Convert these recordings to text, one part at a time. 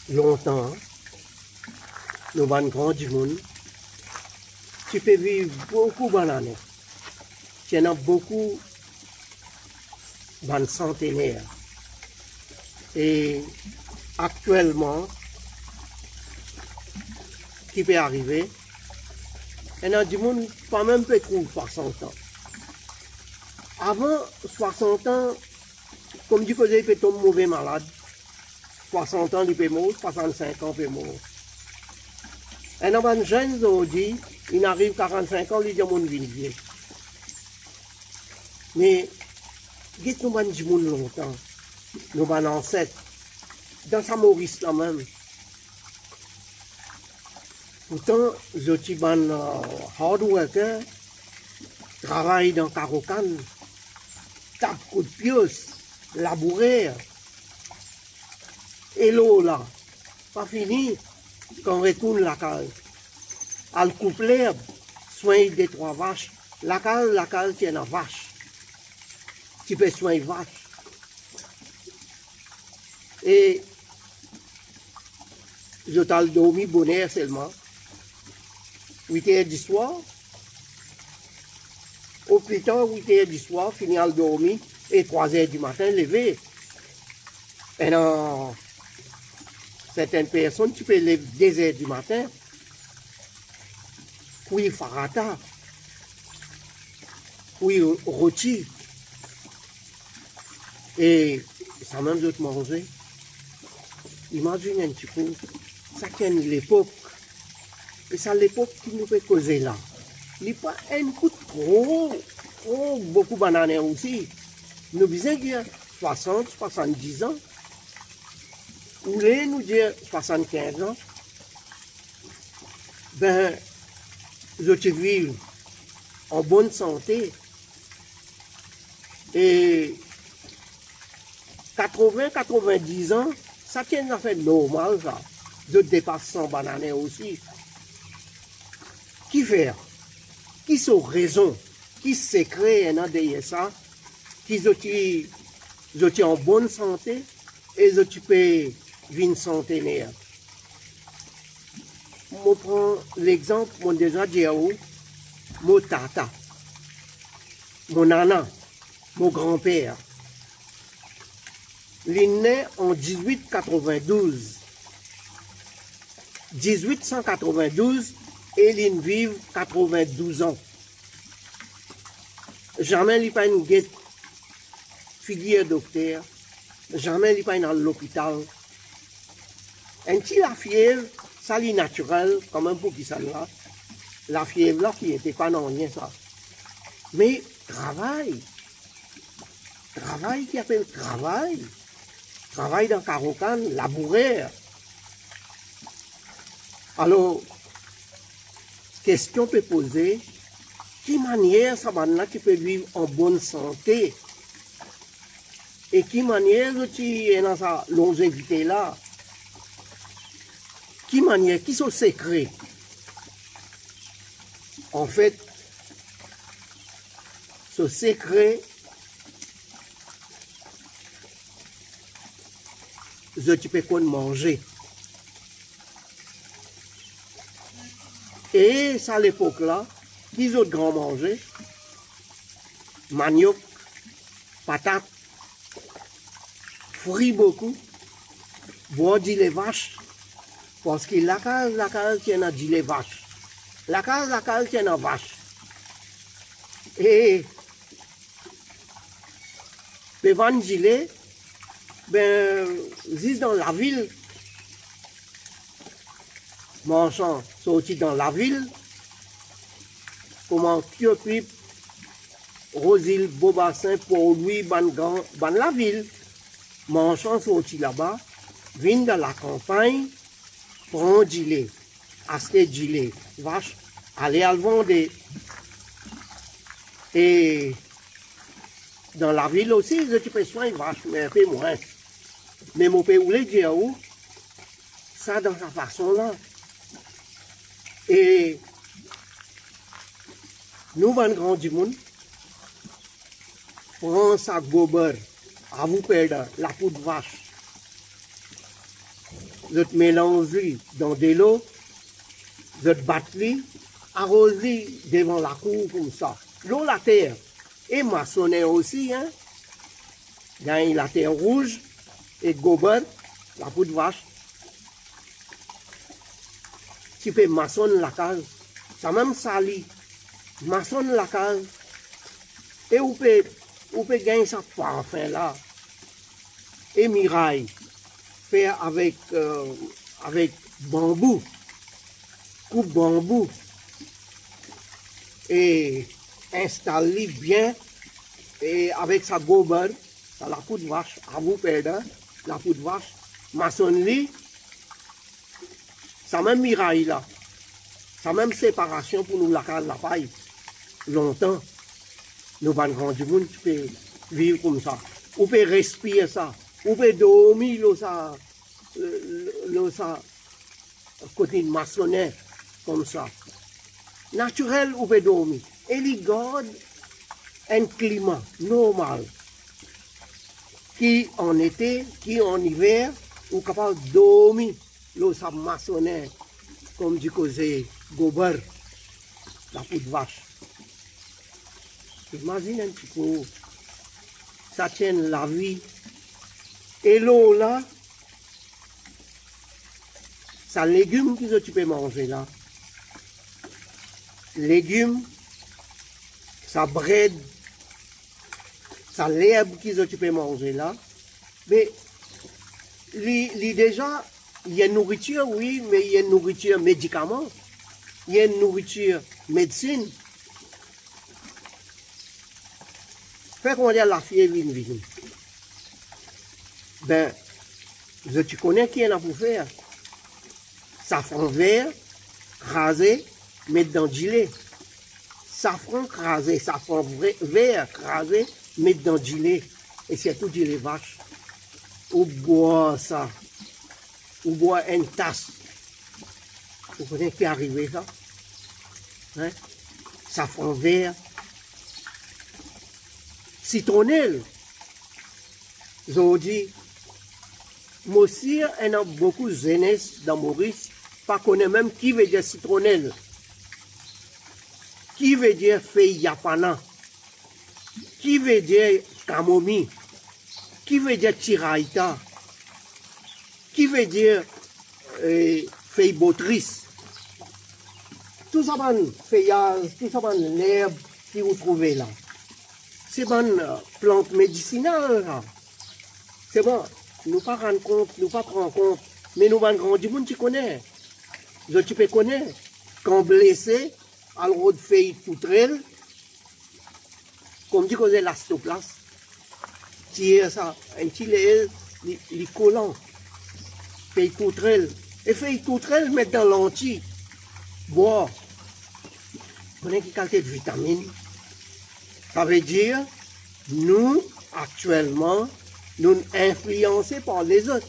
longtemps, nous avons grand du monde, tu peux vivre beaucoup d'années. Il y en a beaucoup de centenaires. Et actuellement, qui peut arriver, il y en a du monde pas même peut trouver 60 ans. Avant 60 ans, comme du côté, il peut tomber mauvais malade. 60 ans, il peut mourir, 65 ans, il peut mourir. Et dans les jeunes aujourd'hui, il arrive 45 ans, il dit mon vie. Mais, nous avons dit longtemps, nous avons ancêtres, dans sa Maurice là même. Pourtant, je suis un hard worker, travaille dans Carocan, tape coup de pioche, labourer. Et l'eau là, pas fini, quand on retourne la cale. À le couper l'herbe, soigner des 3 vaches. La cale tient la vache. Tu peux soigner vache. Et je t'ai dormi bonheur seulement. 8h du soir. Au plus tard, 8h du soir, fini à dormir. Et 3h du matin, lever. Et dans certaines personnes, tu peux lever 2h du matin. Puis farata. Puis rôti. Et ça même d'autres manger. Imagine un petit peu. Ça tient l'époque. Et ça l'époque qui nous peut causer là. Il n'y a pas un coup de trop, beaucoup de bananes aussi. Nous disons dire 60, 70 ans. Ou les nous dire 75 ans. Ben, je vis en bonne santé. Et 80, 90 ans, ça tient à faire normal, ça. Je dépasse 100 bananes aussi. Qui fait? Qui sont raison? Qui se crée derrière ça? Qui sont en bonne santé et je peux vivre centenaire. Je prends l'exemple, mon déjà dit mon tata, mon nana, mon grand-père. Il est né en 1892. 1892 et il vit 92 ans. Jamais il n'y a pas une guette figure docteur. Jamais il n'y a pas dans l'hôpital. Un petit la fièvre, ça est naturel, quand même pour qui ça là. La fièvre là qui n'était pas non rien ça. Mais travail qui appelle travail dans Carocan, labourer. Alors, question peut poser, qui manière ça là qui peut vivre en bonne santé et qui manière tu es dans sa longévité là, qui manière, qui sont secrets. En fait, ce secret, tu peux qu'on manger. Et ça à l'époque là, qui autres grands manger? Manioc, patate, fruits beaucoup, boire du lait vache, parce que la case tient à du lait vache. La case tient à vache. Et les ventes du lait, ben, juste dans la ville, mangeant, sorti dans la ville, comment Piop, Rosil, Beaubassin, Port-Louis, ban la ville, mangeant, sorti là-bas, viennent dans la campagne, prendre du lait, acheter du lait, vache, aller à le vendre. Et dans la ville aussi, tu peux soigner vache, mais un peu moins. Mais mon père voulait dire où, ça dans sa façon là. Et nous, van grand du monde, prend sa gober, à vous perdre la peau de vache. je te mélange dans de l'eau, je te batte, arrose devant la cour comme ça. L'eau, la terre, et maçonner aussi, hein. Gagne la terre rouge, et gober, la poudre vache. Tu peux maçonner la case, ça même sali, maçonne la case, et on peut gagner ça parfait là. Et miraille, faire avec bambou, coupe bambou, et installer bien, et avec sa gober, la poudre vache, à vous perdre, la poudre vache, maçonnerie, ça même miraille là, ça même séparation pour nous la case la paille, longtemps, nous pas grand du monde, tu peux vivre comme ça, on peut respirer ça, on peut dormir là, ça, côté maçonnaire, comme ça. Naturel, on peut dormir. Et il garde un climat normal, qui en été, qui en hiver, on est capable de dormir, là, ça maçonnaire, comme du côté gober, la poudre vache. Imagine un petit peu, ça tient la vie. Et l'eau là, ça légumes que tu peux manger là. Légumes, ça bread, ça l'herbe que tu peux manger là. Mais déjà, il y a une nourriture, oui, mais il y a une nourriture médicament. Il y a une nourriture médecine. Fait qu'on dit la fille vine. Ben, tu connais qui en a pour faire. Safran vert, rasé, mettre dans le gilet. Safran rasé, safran vert, rasé, mettre dans le gilet. Et c'est tout du les vaches. Ou boire ça. Ou boire une tasse. Vous connaissez qui est arrivé ça? Hein? Safran vert. Citronnelle. Je dis, moi aussi, il y a beaucoup de jeunesse dans Maurice, pas connaît même qui veut dire citronnelle, qui veut dire feuille yapana, qui veut dire camomille, qui veut dire tiraïta, qui veut dire feuille botrice. Tout ça, feuillage, tout ça, l'herbe que vous trouvez là. C'est une plante médicinale là. C'est bon, nous pas rendre compte, nous pas prendre compte, mais nous allons grand du monde, tu connais. Tu peux connaître. Quand blessé, à l'eau de feuille poutrelle, comme dit que c'est l'astoplaste, tirer ça, un petit lait, les collants, feuille poutrelle. Et feuille poutrelle, mettre dans l'anti, boire. Vous connaissez quelle qualité de vitamines? Ça veut dire, nous, actuellement, nous influencés par les autres.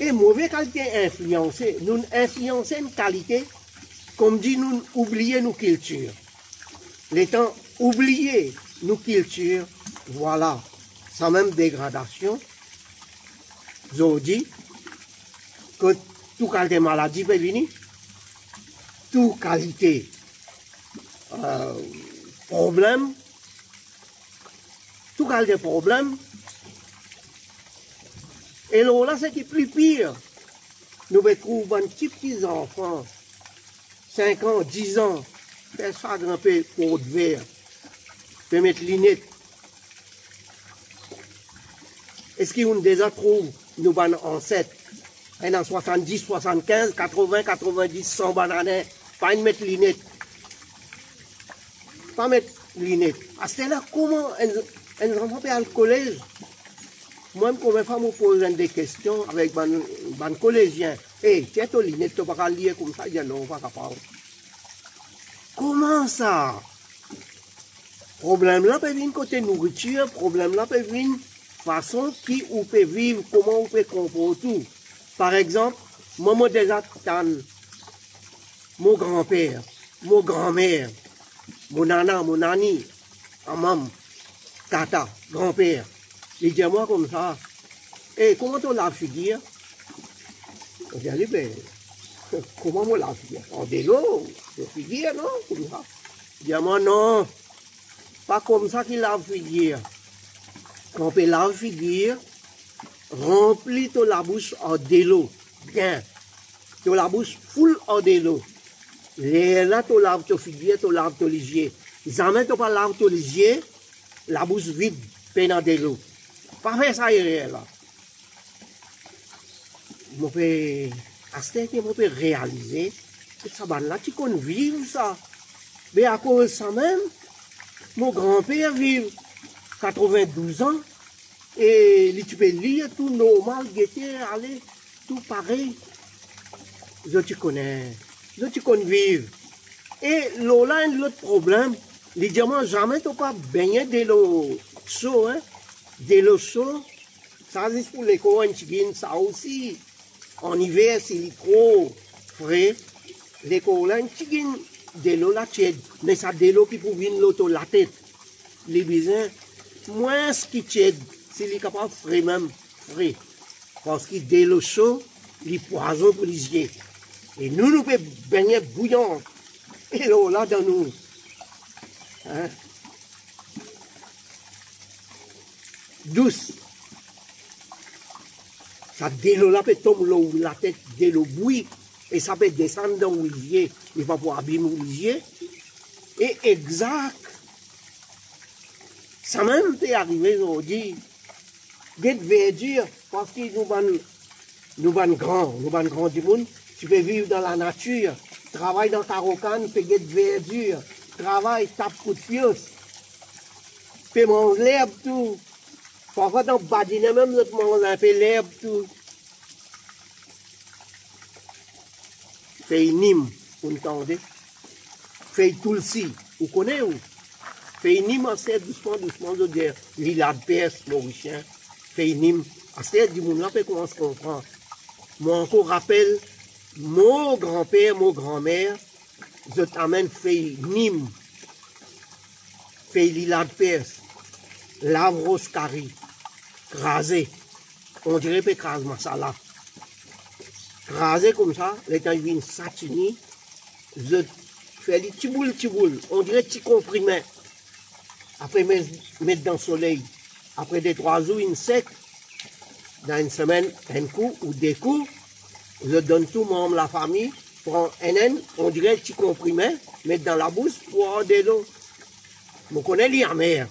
Et mauvaise qualité influencée, nous influençons une qualité, comme dit, nous oublions nos cultures. Les temps oubliés nos cultures, voilà, sans même dégradation. Je dis que toute qualité de maladie peut venir, toute qualité problème, tout cas des problèmes. Et là, c'est qui est plus pire. Nous trouvons un petits enfants, 5 ans, 10 ans, faire ça grimper pour de verre, peut mettre lunettes. Est-ce qu'on déjà trouve nos ancêtres, en 70, 75, 80, 90, 100 bananes, pas une mettre lunettes. Pas mettre lunettes. À ce là, comment un enfant peut aller au collège? Moi, comme femme, me pose des questions avec un collégien. Hey, tu as tes lunettes, tu ne peux pas lire comme ça. Il dit non, pas capable. Comment ça? Problème là peut venir côté nourriture, problème là peut venir façon qui on peut vivre, comment on peut comporter tout. Par exemple, moi déjà mon grand-père, mon grand-mère, mon nana, mon nani, maman, tata, grand-père. Il dit à moi comme ça, et comment on l'a figure? On dit, allez, ben, comment on lave figure? En délo, de figure, non? Comme ça. Il dit, moi, non, pas comme ça qu'il lave figure. Quand on peut lave figure, remplis la bouche en délo, bien. Tu la bouche full en délo. Là, tu laves ton figure, tu laves ton lisier. Jamais tu pas laves ton lisier, la bouche vide, peine en délo. Pas faire ça, là. Je peux, à ce que je peux réaliser, que ça va là, tu connais vivre ça. Mais à cause de ça même, mon grand-père vit 92 ans, et tu peux lire tout normal, guetter, aller, tout pareil. Je te connais vivre. Et là, l'autre problème, les diamants, jamais tu pas baigner de l'eau chaude, hein? De l'eau chaude, ça c'est pour les coins, ça aussi. En hiver, c'est trop frais. Les coins, de l'eau la tiède, mais ça de l'eau qui peut venir l'auto la tête. Les bisins, moins ce qui tiède, c'est les capables frais même, frais. Parce que de l'eau chaude, les poisons pour les yeux. Et nous pouvons baigner bouillant. Et l'eau là dans nous. Hein? Douce. Ça de l'eau là peut tomber la tête de l'eau bouillie. Et ça peut descendre dans l'oulier. Il va pouvoir abîmer l'oulier. Et exact. Ça même peut arriver aujourd'hui. Des verdure, parce que nous sommes grands du monde. Tu peux vivre dans la nature, travaille dans ta rocane, tu peux get verdure, travaille, tape coup de pioche, tu peux manger l'herbe tout. Parfois dans le badine même, tu manges un peu l'herbe tout. Fais Nîmes, vous entendez? Fais Tulsi, vous connaissez où? Fais Nîmes, c'est doucement, je veux dire, Lila de Perse, Mauricien. Fais Nîmes, c'est du monde là, peut commencer à comprendre. Moi encore rappelle, mon grand-père, mon grand-mère, je t'amène fait Nîmes, fait Lila de Perse, Lavros Kari, crasé. On dirait que crase masala. Crasé comme ça, les temps viennent satiner, je fais les tiboule, on dirait petit comprimé. Après, mettre dans le soleil. Après 2-3 jours, une sec. Dans une semaine, un coup ou deux coups. Je donne tout membre de la famille, prends un, on dirait petit comprimé, mettre dans la bouche pour avoir de l'eau. Vous connaissez les amers,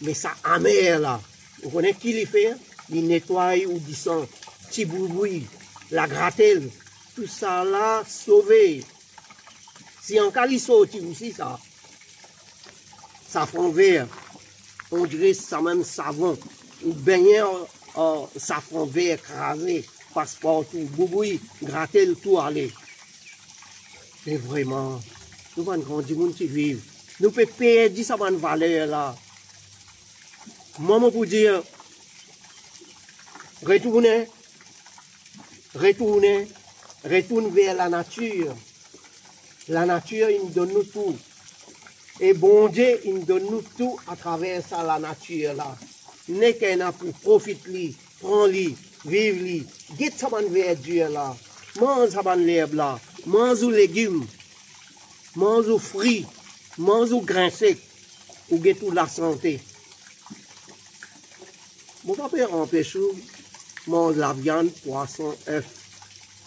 mais ça amer là. Vous connaissez qui les fait? Il nettoie ou du sang, petit boubouille, la gratelle, tout ça là, sauvé. Si en cas il saute aussi ça, ça fond vert, on dirait ça même savon, ou baigner en safran vert écrasé. Passeport, tout, boubouille, gratter le tout, aller. Mais vraiment, nous avons grand monde qui vivent. Nous pouvons perdre ça bonne valeur là. Moi, je peux dire, retourne vers la nature. La nature, il nous donne nous tout. Et bon Dieu, il nous donne nous tout à travers ça, la nature là. N'est qu'un a pour profiter, prendre-li. Vive-li, get sa bonne verdure là, mange sa bonne l'herbe là, mange aux légumes, mange aux fruits, mange aux grains secs, ou get toute la santé. Mon papa empêche mange la viande, poisson, œuf.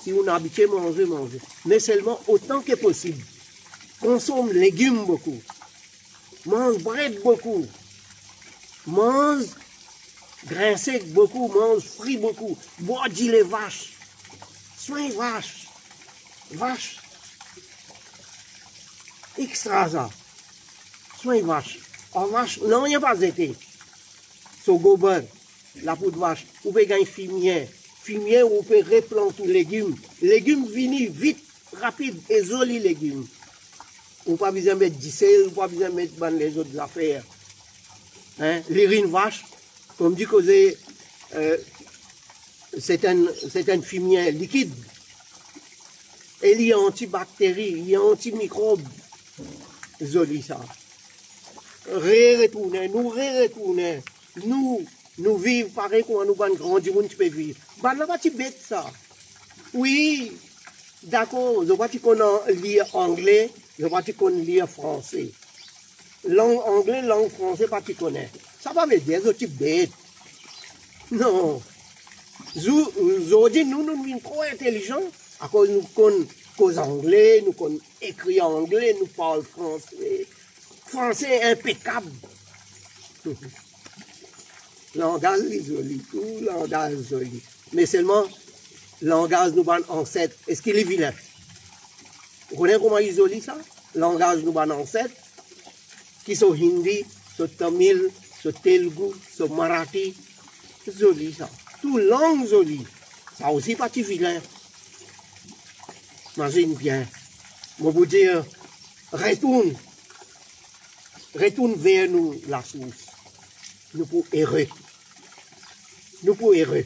Si on a habitué manger. Mais seulement autant que possible. Consomme légumes beaucoup. Mange bread beaucoup. Mange grains secs beaucoup, mange fruits beaucoup, bois dit les vaches, soin vaches, extra ça, soin vaches, en vache, non, il n'y a pas été, so gober, la peau de vache, vous pouvez gagner fumier, vous pouvez replanter légumes venus vite, rapide et jolis légumes, vous pas besoin de mettre du sel, vous pas besoin de mettre les autres affaires, hein, les rines vaches, comme dit que c'est un fumier liquide. Et il y a antibactéries, il y a antimicrobes. Joli ça. Retourner, nous vivons pareil comme nous avons grandi, on peut vivre. Bah là, tu bête ça. Oui, d'accord, je vois que tu connais lire anglais, je vois que tu connais lire français. Langue anglais, langue français, pas tu connais. Ça va me dire que tu es bête. Non. Aujourd'hui, nous sommes trop intelligents. À cause nous connaissons anglais, nous connaissons écrire anglais, nous parlons français. Français impeccable. Langage joli, tout langage joli. Mais seulement, langage nous ban ancêtre. Est-ce qu'il est vilain? Vous connaissez comment il est joli ça? Langage nous ban ancêtre, qui sont hindi, sont tamil, sont telugu, sont marathi. C'est joli ça. Tout langue jolie. Ça aussi pas si vilain. Imagine bien. Moi vous dire, retourne vers nous la source. Nous pour errer. Nous pour errer.